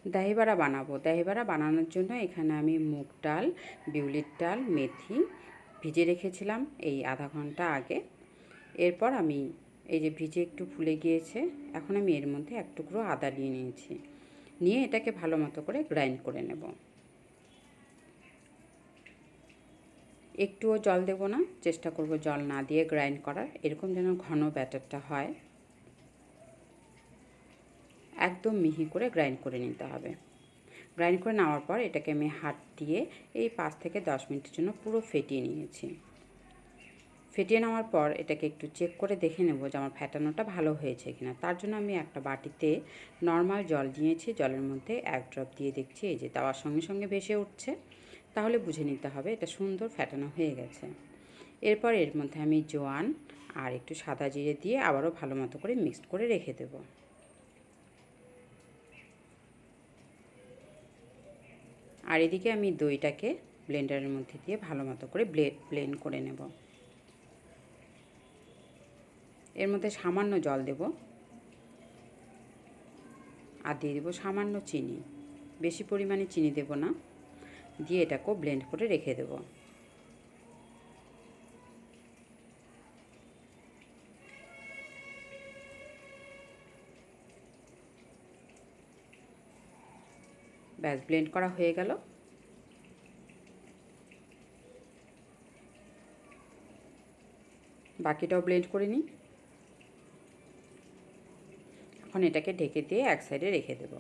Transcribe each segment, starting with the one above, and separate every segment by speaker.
Speaker 1: দহি বড়া বানাবো। দহি বড়া বানানোর জন্য এখানে আমি মুগ ডাল, বিউলির ডাল, মেথি ভিজে রেখেছিলাম এই আধা ঘন্টা আগে। এরপর আমি এই যে ভিজে একটু ফুলে গিয়েছে, এখন আমি এর মধ্যে এক টুকরো আদা নিয়ে নিয়েছি, নিয়ে এটাকে ভালো মতো করে গ্রাইন্ড করে নেব। একটুও জল দেব না, চেষ্টা করব জল না দিয়ে গ্রাইন্ড করার, এরকম যেন ঘন ব্যাটারটা হয়। একদম মিহি করে গ্রাইন্ড করে নিতে হবে। গ্রাইন্ড করে নেওয়ার পর এটাকে আমি হাত দিয়ে এই 5 থেকে 10 মিনিটের জন্য পুরো ফেটিয়ে নিয়েছি। ফেটিয়ে নেওয়ার পর এটাকে একটু চেক করে দেখে নেব যে আমার ফেটানোটা ভালো হয়েছে কিনা। তার জন্য আমি একটা বাটিতে নর্মাল জল নিয়েছি, জলের মধ্যে 1 ড্রপ দিয়ে দেখছি এই যে দেওয়ার সঙ্গে সঙ্গে ভেসে উঠছে, তাহলে বুঝে নিতে হবে এটা সুন্দর ফেটানো হয়ে গেছে। এরপর এর মধ্যে আমি জোয়ান আর একটু সাদা জিরে দিয়ে আবারও ভালো মতো করে মিক্সড করে রেখে দেব। আর এদিকে আমি দইটাকে ব্লেন্ডারের মধ্যে দিয়ে ভালো মতো করে ব্লেন্ড করে নেব। এর মধ্যে সামান্য জল দেব আর দিয়ে দেবো সামান্য চিনি, বেশি পরিমাণে চিনি দেব না, দিয়ে এটাকেও ব্লেন্ড করে রেখে দেব। ব্যাস ব্লেন্ড করা হয়ে গেল। বাকিটাও ব্লেন্ড করে নিই। এখন এটাকে ঢেকে দিয়ে এক সাইডে রেখে দেব।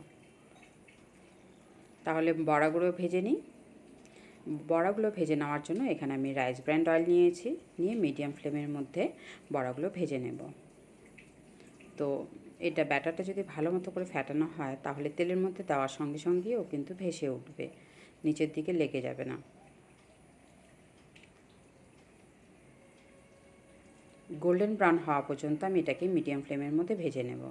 Speaker 1: তাহলে বড়াগুলো ভেজে নিই। বড়াগুলো ভেজে নেওয়ার জন্য এখানে আমি রাইস ব্র্যান্ড অয়েল নিয়েছি, নিয়ে মিডিয়াম ফ্লেমের মধ্যে বড়াগুলো ভেজে নেব। তো এটা ব্যাটারটা যদি ভালো মতো করে ফেটানো হয় তাহলে তেলের মধ্যে দেওয়ার সঙ্গে সঙ্গেও কিন্তু ভেসে উঠবে, নিচের দিকে লেগে যাবে না। গোল্ডেন ব্রাউন হওয়া পর্যন্ত আমি এটাকে মিডিয়াম ফ্লেমের মধ্যে ভেজে নেব।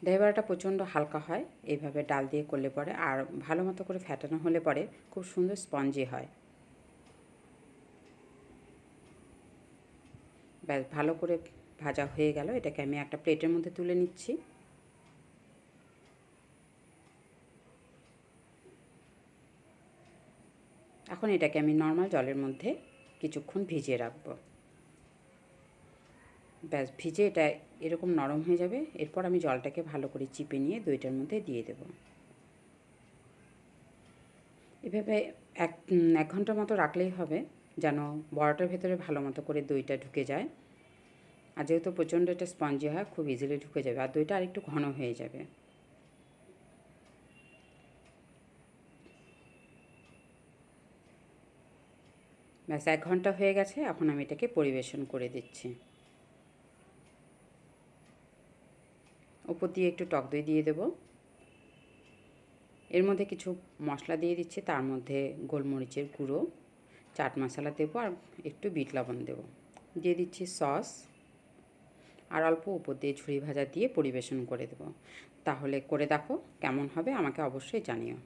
Speaker 1: দই বড়াটা প্রচণ্ড হালকা হয় এইভাবে ডাল দিয়ে করলে পরে, আর ভালো মতো করে ফেটানো হলে পরে খুব সুন্দর স্পঞ্জি হয়। ব্যাস ভালো করে ভাজা হয়ে গেল, এটাকে আমি একটা প্লেটের মধ্যে তুলে নিচ্ছি। এখন এটাকে আমি নর্মাল জলের মধ্যে কিছুক্ষণ ভিজিয়ে রাখবো। ব্যাস ভিজে এটা এরকম নরম হয়ে যাবে। এরপর আমি জলটাকে ভালো করে চিপে নিয়ে দইটার মধ্যে দিয়ে দেব। এভাবে এক এক ঘন্টার মতো রাখলেই হবে, যেন বড়াটার ভেতরে ভালো মতো করে দইটা ঢুকে যায়। আর যেহেতু প্রচণ্ড এটা স্পঞ্জি হয়, খুব ইজিলি ঢুকে যাবে, আর দইটা আরেকটু ঘন হয়ে যাবে। ব্যাস 1 ঘন্টা হয়ে গেছে, এখন আমি এটাকে পরিবেশন করে দিচ্ছি। উপর দিয়ে একটু টক দই দিয়ে দেব। এর মধ্যে কিছু মশলা দিয়ে দিচ্ছি, তার মধ্যে গোলমরিচের গুঁড়ো, চাট মশলা দেবো আর একটু বিট লবণ দেবো। দিয়ে দিচ্ছি সস আর অল্প উপর দিয়ে ঝুরি ভাজা দিয়ে পরিবেশন করে দেবো। তাহলে করে দেখো কেমন হবে, আমাকে অবশ্যই জানিও।